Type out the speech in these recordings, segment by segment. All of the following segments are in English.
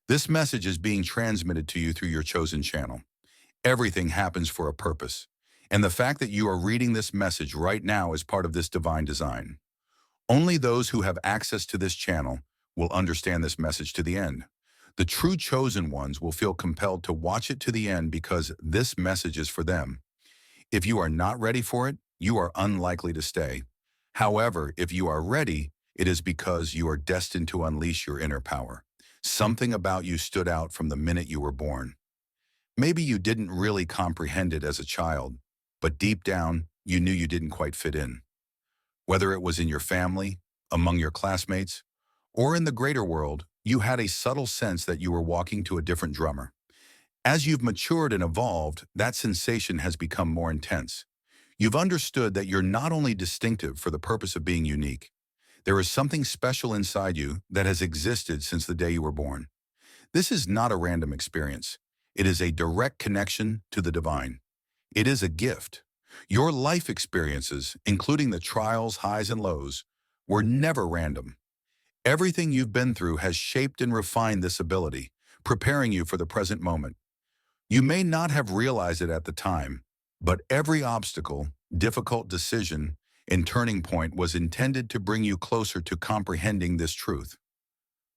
This message is being transmitted to you through your chosen channel. Everything happens for a purpose, and the fact that you are reading this message right now is part of this divine design. Only those who have access to this channel will understand this message to the end. The true chosen ones will feel compelled to watch it to the end because this message is for them. If you are not ready for it, you are unlikely to stay. However, if you are ready, it is because you are destined to unleash your inner power. Something about you stood out from the minute you were born. Maybe you didn't really comprehend it as a child, but deep down, you knew you didn't quite fit in. Whether it was in your family, among your classmates, or in the greater world, you had a subtle sense that you were walking to a different drummer. As you've matured and evolved, that sensation has become more intense. You've understood that you're not only distinctive for the purpose of being unique. There is something special inside you that has existed since the day you were born. This is not a random experience. It is a direct connection to the divine. It is a gift. Your life experiences, including the trials, highs, and lows, were never random. Everything you've been through has shaped and refined this ability, preparing you for the present moment. You may not have realized it at the time, but every obstacle, difficult decision, and turning point was intended to bring you closer to comprehending this truth.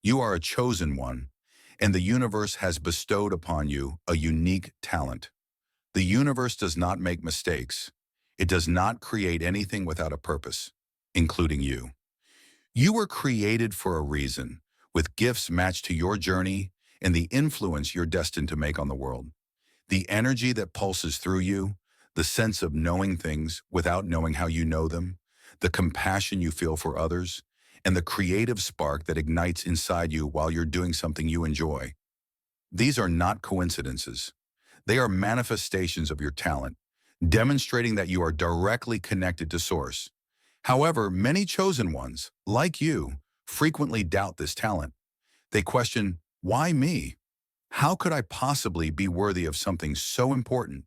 You are a chosen one, and the universe has bestowed upon you a unique talent. The universe does not make mistakes. It does not create anything without a purpose, including you. You were created for a reason, with gifts matched to your journey and the influence you're destined to make on the world. The energy that pulses through you, the sense of knowing things without knowing how you know them, the compassion you feel for others, and the creative spark that ignites inside you while you're doing something you enjoy. These are not coincidences. They are manifestations of your talent, demonstrating that you are directly connected to Source. However, many chosen ones, like you, frequently doubt this talent. They question, why me? How could I possibly be worthy of something so important?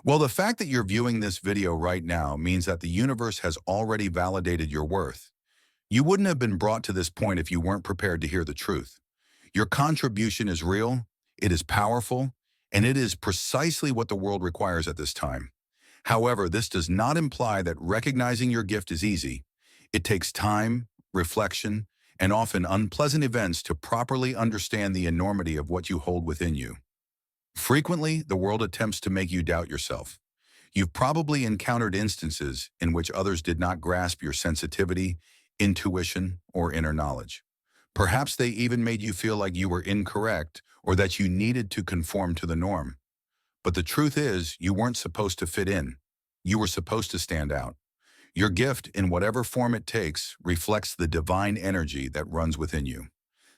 Well, the fact that you're viewing this video right now means that the universe has already validated your worth. You wouldn't have been brought to this point if you weren't prepared to hear the truth. Your contribution is real, it is powerful, and it is precisely what the world requires at this time. However, this does not imply that recognizing your gift is easy. It takes time, reflection, and often unpleasant events to properly understand the enormity of what you hold within you. Frequently, the world attempts to make you doubt yourself. You've probably encountered instances in which others did not grasp your sensitivity, intuition, or inner knowledge. Perhaps they even made you feel like you were incorrect or that you needed to conform to the norm. But the truth is, you weren't supposed to fit in. You were supposed to stand out. Your gift, in whatever form it takes, reflects the divine energy that runs within you.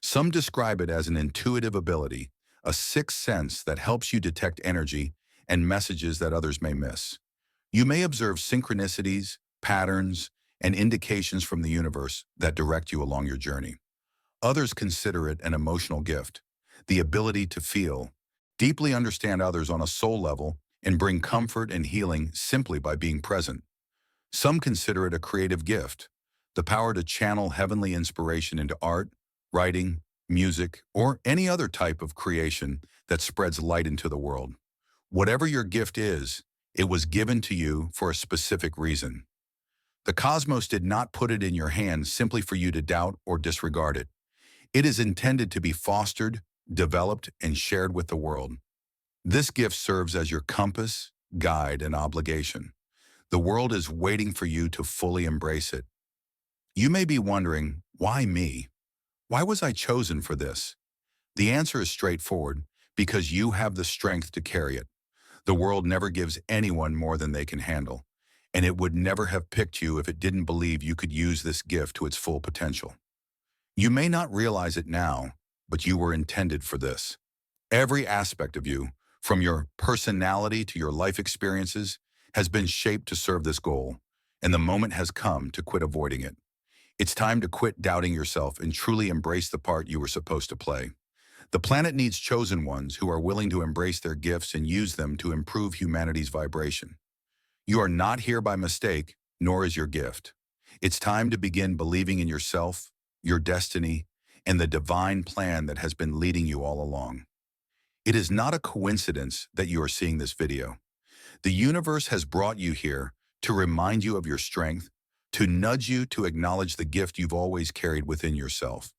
Some describe it as an intuitive ability, a sixth sense that helps you detect energy and messages that others may miss. You may observe synchronicities, patterns, and indications from the universe that direct you along your journey. Others consider it an emotional gift, the ability to feel, deeply understand others on a soul level, and bring comfort and healing simply by being present. Some consider it a creative gift, the power to channel heavenly inspiration into art, writing, music, or any other type of creation that spreads light into the world. Whatever your gift is, it was given to you for a specific reason. The cosmos did not put it in your hands simply for you to doubt or disregard it. It is intended to be fostered, developed, and shared with the world. This gift serves as your compass, guide, and obligation. The world is waiting for you to fully embrace it. You may be wondering, why me? Why was I chosen for this? The answer is straightforward, because you have the strength to carry it. The world never gives anyone more than they can handle, and it would never have picked you if it didn't believe you could use this gift to its full potential. You may not realize it now, but you were intended for this. Every aspect of you, from your personality to your life experiences, has been shaped to serve this goal, and the moment has come to quit avoiding it. It's time to quit doubting yourself and truly embrace the part you were supposed to play. The planet needs chosen ones who are willing to embrace their gifts and use them to improve humanity's vibration. You are not here by mistake, nor is your gift. It's time to begin believing in yourself, your destiny, and the divine plan that has been leading you all along. It is not a coincidence that you are seeing this video. The universe has brought you here to remind you of your strength, to nudge you to acknowledge the gift you've always carried within yourself.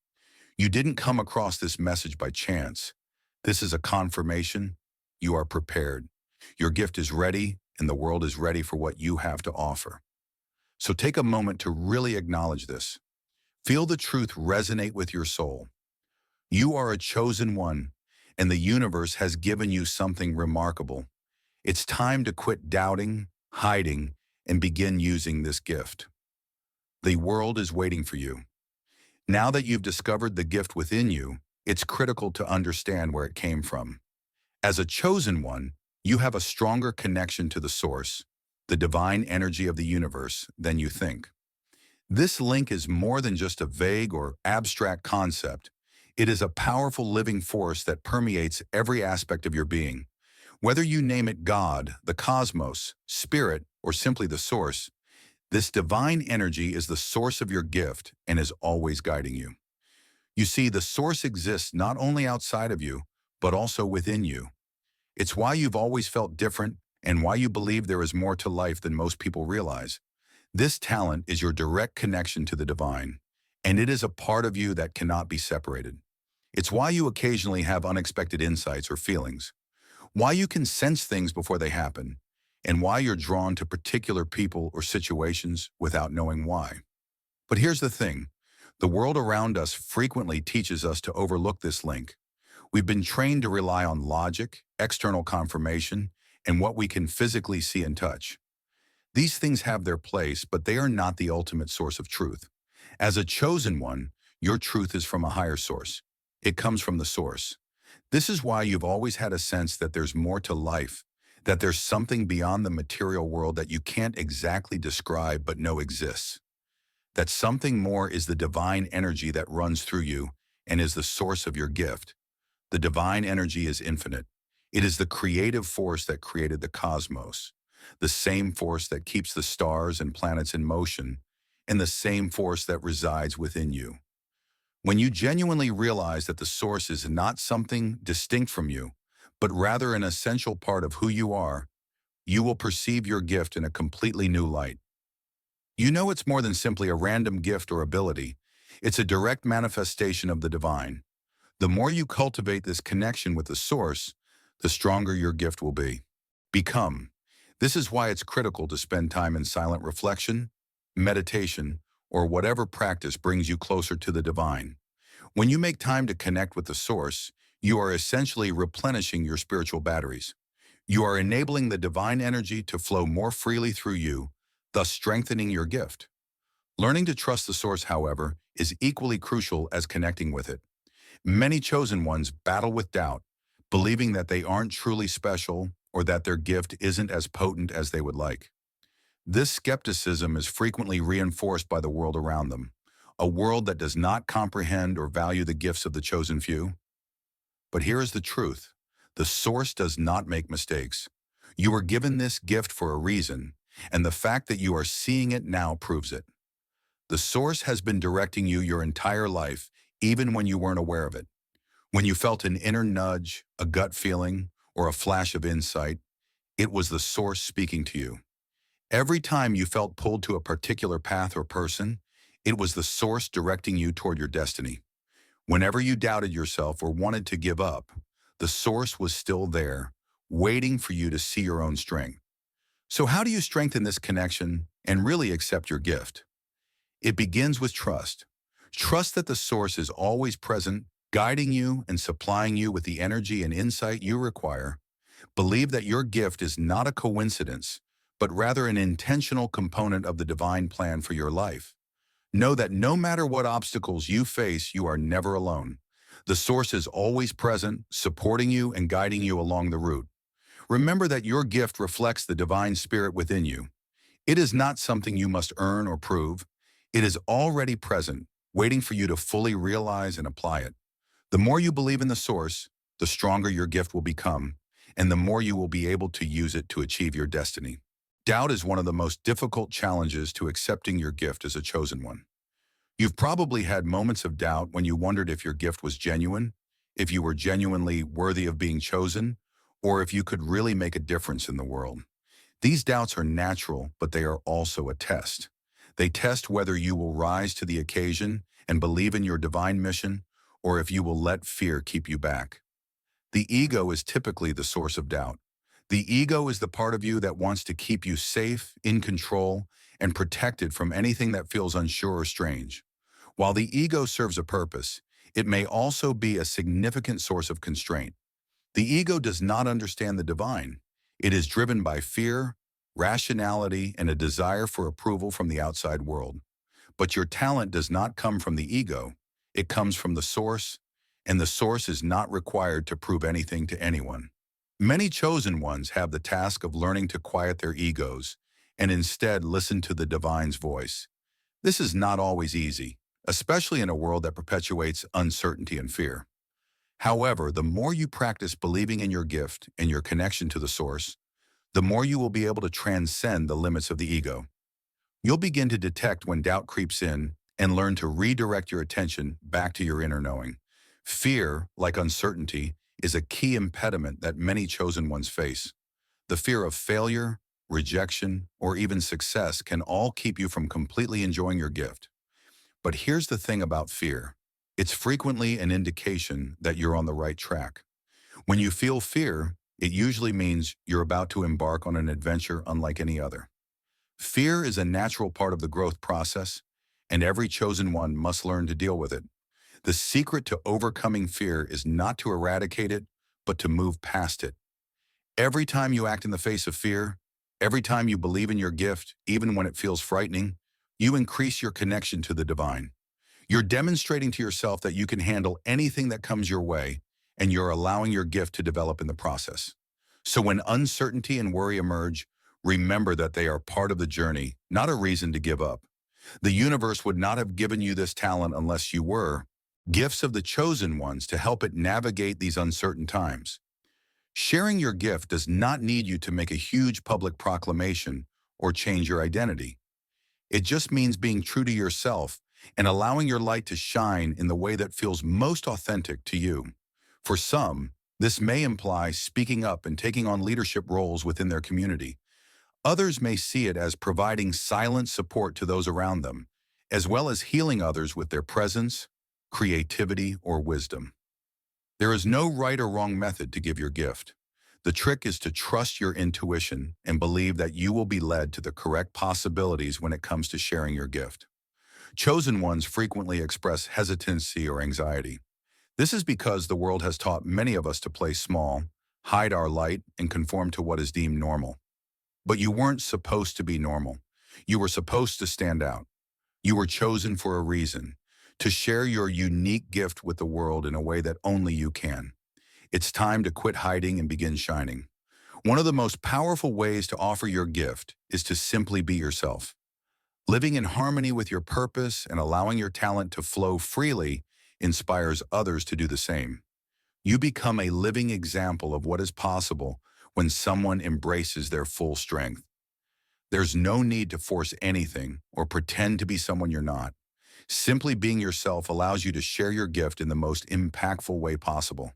You didn't come across this message by chance. This is a confirmation. You are prepared. Your gift is ready, and the world is ready for what you have to offer. So take a moment to really acknowledge this. Feel the truth resonate with your soul. You are a chosen one, and the universe has given you something remarkable. It's time to quit doubting, hiding, and begin using this gift. The world is waiting for you. Now that you've discovered the gift within you, it's critical to understand where it came from. As a chosen one, you have a stronger connection to the source, the divine energy of the universe, than you think. This link is more than just a vague or abstract concept. It is a powerful living force that permeates every aspect of your being. Whether you name it God, the cosmos, spirit, or simply the source, this divine energy is the source of your gift and is always guiding you. You see, the source exists not only outside of you, but also within you. It's why you've always felt different and why you believe there is more to life than most people realize. This talent is your direct connection to the divine, and it is a part of you that cannot be separated. It's why you occasionally have unexpected insights or feelings, why you can sense things before they happen, and why you're drawn to particular people or situations without knowing why. But here's the thing. The world around us frequently teaches us to overlook this link. We've been trained to rely on logic, external confirmation, and what we can physically see and touch. These things have their place, but they are not the ultimate source of truth. As a chosen one, your truth is from a higher source. It comes from the source. This is why you've always had a sense that there's more to life, that there's something beyond the material world that you can't exactly describe but know exists. That something more is the divine energy that runs through you and is the source of your gift. The divine energy is infinite. It is the creative force that created the cosmos, the same force that keeps the stars and planets in motion, and the same force that resides within you. When you genuinely realize that the source is not something distinct from you, but rather an essential part of who you are, you will perceive your gift in a completely new light. You know it's more than simply a random gift or ability. It's a direct manifestation of the divine. The more you cultivate this connection with the source, the stronger your gift will become. This is why it's critical to spend time in silent reflection, meditation, or whatever practice brings you closer to the divine. When you make time to connect with the source, you are essentially replenishing your spiritual batteries. You are enabling the divine energy to flow more freely through you, thus strengthening your gift. Learning to trust the source, however, is equally crucial as connecting with it. Many chosen ones battle with doubt, believing that they aren't truly special or that their gift isn't as potent as they would like. This skepticism is frequently reinforced by the world around them, a world that does not comprehend or value the gifts of the chosen few. But here is the truth. The source does not make mistakes. You were given this gift for a reason, and the fact that you are seeing it now proves it. The source has been directing you your entire life, even when you weren't aware of it. When you felt an inner nudge, a gut feeling, or a flash of insight, it was the source speaking to you. Every time you felt pulled to a particular path or person, it was the source directing you toward your destiny. Whenever you doubted yourself or wanted to give up, the source was still there, waiting for you to see your own strength. So how do you strengthen this connection and really accept your gift? It begins with trust. Trust that the source is always present, guiding you and supplying you with the energy and insight you require. Believe that your gift is not a coincidence, but rather an intentional component of the divine plan for your life. Know that no matter what obstacles you face, you are never alone. The source is always present, supporting you and guiding you along the route. Remember that your gift reflects the divine spirit within you. It is not something you must earn or prove. It is already present, waiting for you to fully realize and apply it. The more you believe in the source, the stronger your gift will become, and the more you will be able to use it to achieve your destiny. Doubt is one of the most difficult challenges to accepting your gift as a chosen one. You've probably had moments of doubt when you wondered if your gift was genuine, if you were genuinely worthy of being chosen, or if you could really make a difference in the world. These doubts are natural, but they are also a test. They test whether you will rise to the occasion and believe in your divine mission, or if you will let fear keep you back. The ego is typically the source of doubt. The ego is the part of you that wants to keep you safe, in control, and protected from anything that feels unsure or strange. While the ego serves a purpose, it may also be a significant source of constraint. The ego does not understand the divine. It is driven by fear, rationality, and a desire for approval from the outside world. But your talent does not come from the ego. It comes from the source, and the source is not required to prove anything to anyone. Many chosen ones have the task of learning to quiet their egos and instead listen to the divine's voice. This is not always easy, especially in a world that perpetuates uncertainty and fear. However, the more you practice believing in your gift and your connection to the source, the more you will be able to transcend the limits of the ego. You'll begin to detect when doubt creeps in and learn to redirect your attention back to your inner knowing. Fear, like uncertainty, is a key impediment that many chosen ones face. The fear of failure, rejection, or even success can all keep you from completely enjoying your gift. But here's the thing about fear. It's frequently an indication that you're on the right track. When you feel fear, it usually means you're about to embark on an adventure unlike any other. Fear is a natural part of the growth process, and every chosen one must learn to deal with it. The secret to overcoming fear is not to eradicate it, but to move past it. Every time you act in the face of fear, every time you believe in your gift, even when it feels frightening, you increase your connection to the divine. You're demonstrating to yourself that you can handle anything that comes your way, and you're allowing your gift to develop in the process. So when uncertainty and worry emerge, remember that they are part of the journey, not a reason to give up. The universe would not have given you this talent unless you were gifts of the chosen ones to help it navigate these uncertain times. Sharing your gift does not need you to make a huge public proclamation or change your identity. It just means being true to yourself and allowing your light to shine in the way that feels most authentic to you. For some, this may imply speaking up and taking on leadership roles within their community. Others may see it as providing silent support to those around them, as well as healing others with their presence, creativity, or wisdom. There is no right or wrong method to give your gift. The trick is to trust your intuition and believe that you will be led to the correct possibilities when it comes to sharing your gift. Chosen ones frequently express hesitancy or anxiety. This is because the world has taught many of us to play small, hide our light, and conform to what is deemed normal. But you weren't supposed to be normal. You were supposed to stand out. You were chosen for a reason, to share your unique gift with the world in a way that only you can. It's time to quit hiding and begin shining. One of the most powerful ways to offer your gift is to simply be yourself. Living in harmony with your purpose and allowing your talent to flow freely inspires others to do the same. You become a living example of what is possible when someone embraces their full strength. There's no need to force anything or pretend to be someone you're not. Simply being yourself allows you to share your gift in the most impactful way possible.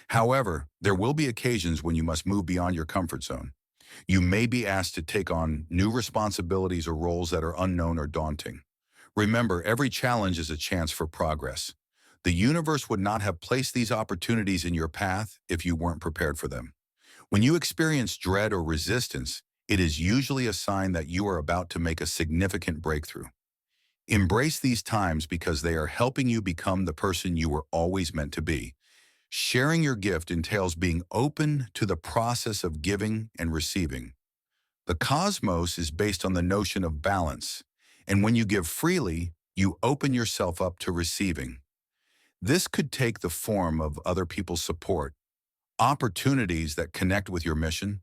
However, there will be occasions when you must move beyond your comfort zone. You may be asked to take on new responsibilities or roles that are unknown or daunting. Remember, every challenge is a chance for progress. The universe would not have placed these opportunities in your path if you weren't prepared for them. When you experience dread or resistance, it is usually a sign that you are about to make a significant breakthrough. Embrace these times because they are helping you become the person you were always meant to be. Sharing your gift entails being open to the process of giving and receiving. The cosmos is based on the notion of balance, and when you give freely, you open yourself up to receiving. This could take the form of other people's support, opportunities that connect with your mission,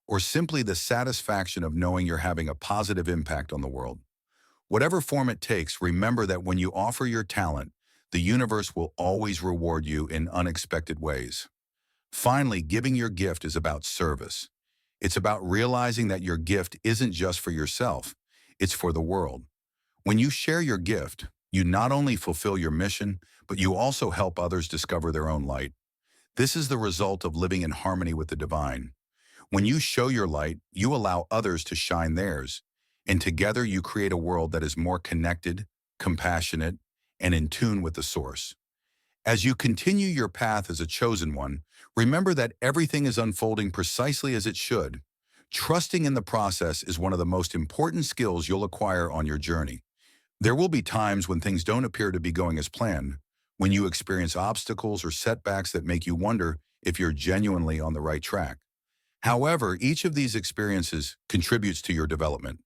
or simply the satisfaction of knowing you're having a positive impact on the world. Whatever form it takes, remember that when you offer your talent, the universe will always reward you in unexpected ways. Finally, giving your gift is about service. It's about realizing that your gift isn't just for yourself, it's for the world. When you share your gift, You not only fulfill your mission, but you also help others discover their own light. This is the result of living in harmony with the divine. When you show your light, you allow others to shine theirs, and together you create a world that is more connected, compassionate, and in tune with the source. As you continue your path as a chosen one, remember that everything is unfolding precisely as it should. Trusting in the process is one of the most important skills you'll acquire on your journey. There will be times when things don't appear to be going as planned, when you experience obstacles or setbacks that make you wonder if you're genuinely on the right track. However, each of these experiences contributes to your development.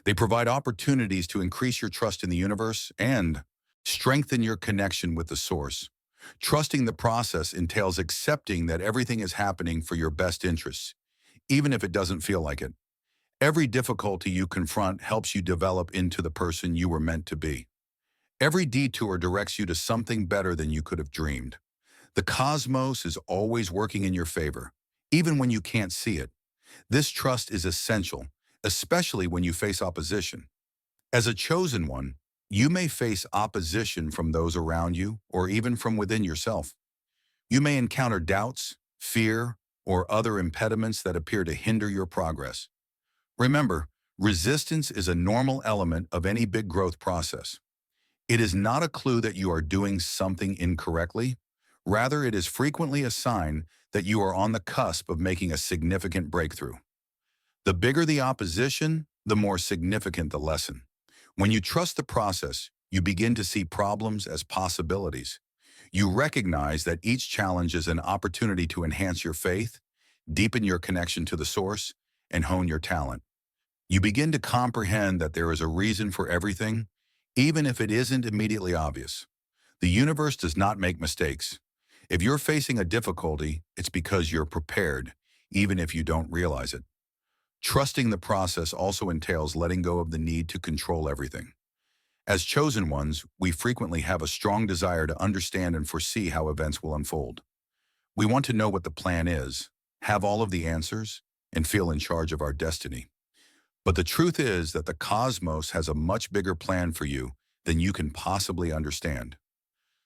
They provide opportunities to increase your trust in the universe and strengthen your connection with the source. Trusting the process entails accepting that everything is happening for your best interests, even if it doesn't feel like it. Every difficulty you confront helps you develop into the person you were meant to be. Every detour directs you to something better than you could have dreamed. The cosmos is always working in your favor, even when you can't see it. This trust is essential, especially when you face opposition. As a chosen one, you may face opposition from those around you or even from within yourself. You may encounter doubts, fear, or other impediments that appear to hinder your progress. Remember, resistance is a normal element of any big growth process. It is not a clue that you are doing something incorrectly. Rather, it is frequently a sign that you are on the cusp of making a significant breakthrough. The bigger the opposition, the more significant the lesson. When you trust the process, you begin to see problems as possibilities. You recognize that each challenge is an opportunity to enhance your faith, deepen your connection to the source, and hone your talent. You begin to comprehend that there is a reason for everything, even if it isn't immediately obvious. The universe does not make mistakes. If you're facing a difficulty, it's because you're prepared, even if you don't realize it. Trusting the process also entails letting go of the need to control everything. As chosen ones, we frequently have a strong desire to understand and foresee how events will unfold. We want to know what the plan is, have all of the answers, and feel in charge of our destiny. But the truth is that the cosmos has a much bigger plan for you than you can possibly understand.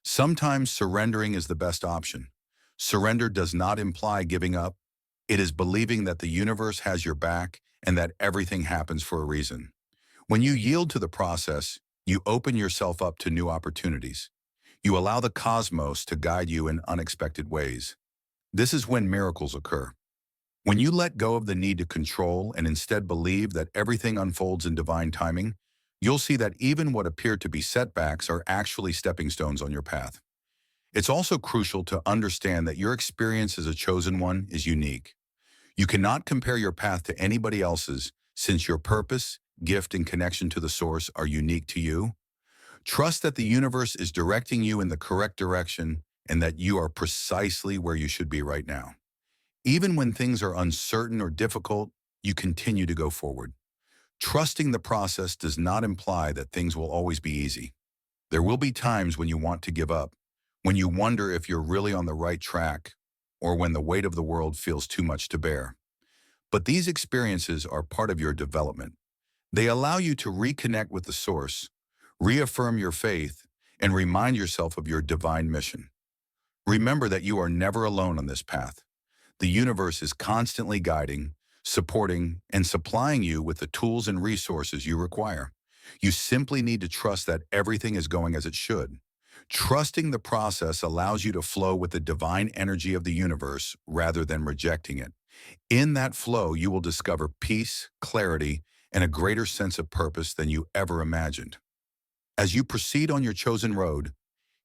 Sometimes surrendering is the best option. Surrender does not imply giving up. It is believing that the universe has your back and that everything happens for a reason. When you yield to the process, you open yourself up to new opportunities. You allow the cosmos to guide you in unexpected ways. This is when miracles occur. When you let go of the need to control and instead believe that everything unfolds in divine timing, you'll see that even what appear to be setbacks are actually stepping stones on your path. It's also crucial to understand that your experience as a chosen one is unique. You cannot compare your path to anybody else's since your purpose, gift, and connection to the source are unique to you. Trust that the universe is directing you in the correct direction and that you are precisely where you should be right now. Even when things are uncertain or difficult, you continue to go forward. Trusting the process does not imply that things will always be easy. There will be times when you want to give up, when you wonder if you're really on the right track, or when the weight of the world feels too much to bear. But these experiences are part of your development. They allow you to reconnect with the source, reaffirm your faith, and remind yourself of your divine mission. Remember that you are never alone on this path. The universe is constantly guiding, supporting, and supplying you with the tools and resources you require. You simply need to trust that everything is going as it should. Trusting the process allows you to flow with the divine energy of the universe rather than rejecting it. In that flow, you will discover peace, clarity, and a greater sense of purpose than you ever imagined. As you proceed on your chosen road,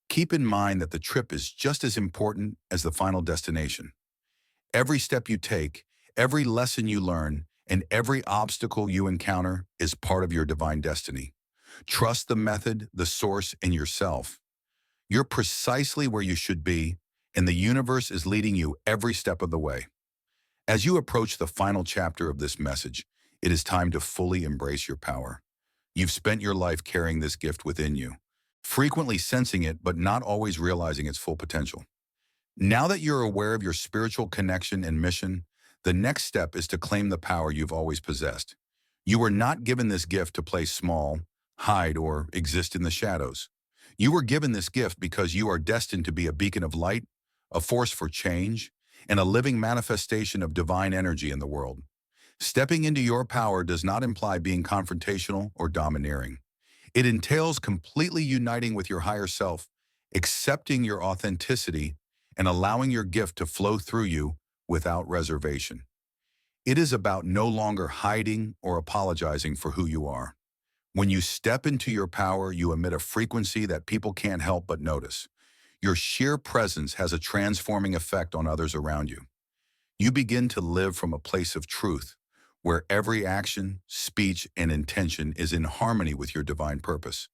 keep in mind that the trip is just as important as the final destination. Every step you take, every lesson you learn, and every obstacle you encounter is part of your divine destiny. Trust the method, the source, and yourself. You're precisely where you should be, and the universe is leading you every step of the way. As you approach the final chapter of this message, it is time to fully embrace your power. You've spent your life carrying this gift within you, frequently sensing it but not always realizing its full potential. Now that you're aware of your spiritual connection and mission, the next step is to claim the power you've always possessed. You were not given this gift to play small, hide, or exist in the shadows. You were given this gift because you are destined to be a beacon of light, a force for change, and a living manifestation of divine energy in the world. Stepping into your power does not imply being confrontational or domineering. It entails completely uniting with your higher self, accepting your authenticity, and allowing your gift to flow through you without reservation. It is about no longer hiding or apologizing for who you are. When you step into your power, you emit a frequency that people can't help but notice. Your sheer presence has a transforming effect on others around you. You begin to live from a place of truth, where every action, speech, and intention is in harmony with your divine purpose.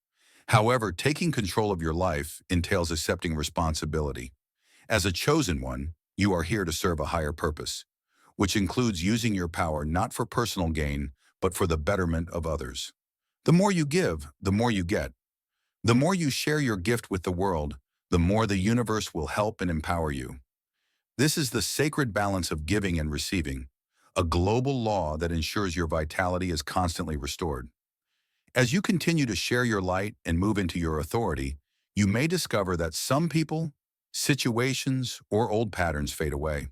However, taking control of your life entails accepting responsibility. As a chosen one, you are here to serve a higher purpose, which includes using your power not for personal gain, but for the betterment of others. The more you give, the more you get. The more you share your gift with the world, the more the universe will help and empower you. This is the sacred balance of giving and receiving, a global law that ensures your vitality is constantly restored. As you continue to share your light and move into your authority, you may discover that some people, situations, or old patterns fade away.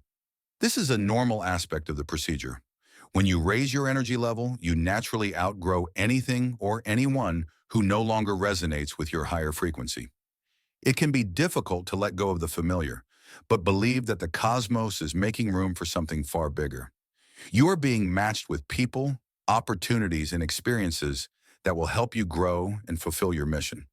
This is a normal aspect of the procedure. When you raise your energy level, you naturally outgrow anything or anyone who no longer resonates with your higher frequency. It can be difficult to let go of the familiar, but believe that the cosmos is making room for something far bigger. You are being matched with people, opportunities, and experiences that will help you grow and fulfill your mission.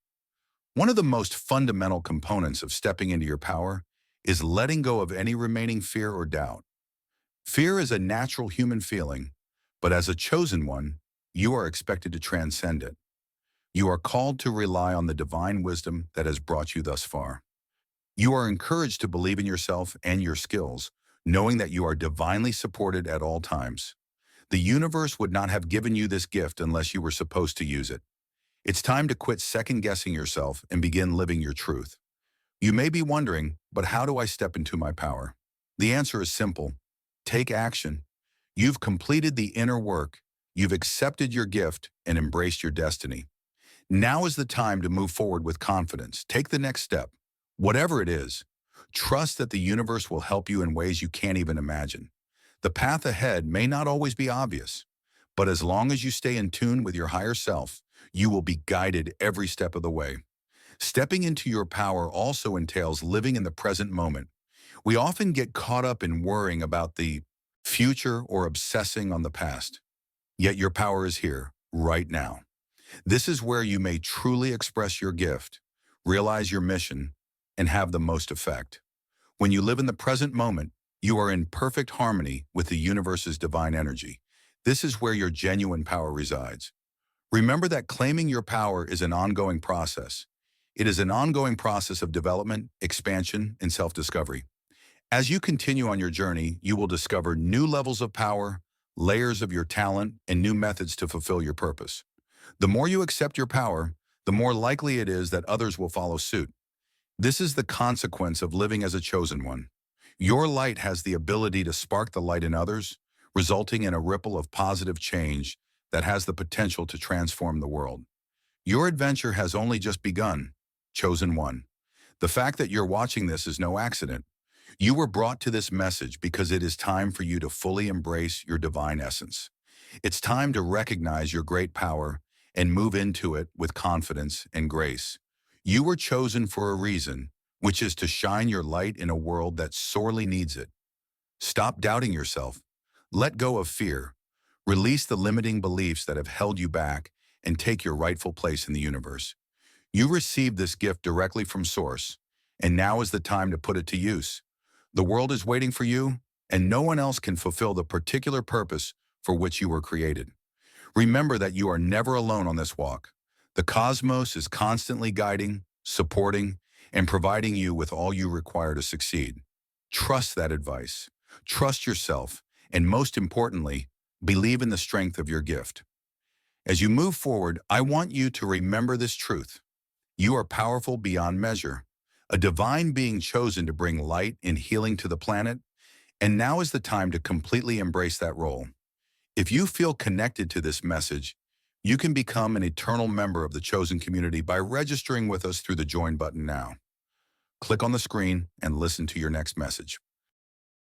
One of the most fundamental components of stepping into your power is letting go of any remaining fear or doubt. Fear is a natural human feeling, but as a chosen one, you are expected to transcend it. You are called to rely on the divine wisdom that has brought you thus far. You are encouraged to believe in yourself and your skills, knowing that you are divinely supported at all times. The universe would not have given you this gift unless you were supposed to use it. It's time to quit second-guessing yourself and begin living your truth. You may be wondering, but how do I step into my power? The answer is simple. Take action. You've completed the inner work. You've accepted your gift and embraced your destiny. Now is the time to move forward with confidence. Take the next step. Whatever it is, trust that the universe will help you in ways you can't even imagine. The path ahead may not always be obvious, but as long as you stay in tune with your higher self, you will be guided every step of the way. Stepping into your power also entails living in the present moment. We often get caught up in worrying about the future or obsessing on the past. Yet your power is here, right now. This is where you may truly express your gift, realize your mission, and have the most effect. When you live in the present moment, you are in perfect harmony with the universe's divine energy. This is where your genuine power resides. Remember that claiming your power is an ongoing process. It is an ongoing process of development, expansion, and self-discovery. As you continue on your journey, you will discover new levels of power, layers of your talent, and new methods to fulfill your purpose. The more you accept your power, the more likely it is that others will follow suit. This is the consequence of living as a chosen one. Your light has the ability to spark the light in others, resulting in a ripple of positive change that has the potential to transform the world. Your adventure has only just begun, chosen one. The fact that you're watching this is no accident. You were brought to this message because it is time for you to fully embrace your divine essence. It's time to recognize your great power and move into it with confidence and grace. You were chosen for a reason, which is to shine your light in a world that sorely needs it. Stop doubting yourself. Let go of fear. Release the limiting beliefs that have held you back and take your rightful place in the universe. You received this gift directly from Source, and now is the time to put it to use. The world is waiting for you, and no one else can fulfill the particular purpose for which you were created. Remember that you are never alone on this walk. The cosmos is constantly guiding, supporting, and providing you with all you require to succeed. Trust that advice. Trust yourself, and most importantly, believe in the strength of your gift. As you move forward, I want you to remember this truth. You are powerful beyond measure, a divine being chosen to bring light and healing to the planet, and now is the time to completely embrace that role. If you feel connected to this message, You can become an eternal member of the chosen community by registering with us through the Join button now. Click on the screen and listen to your next message.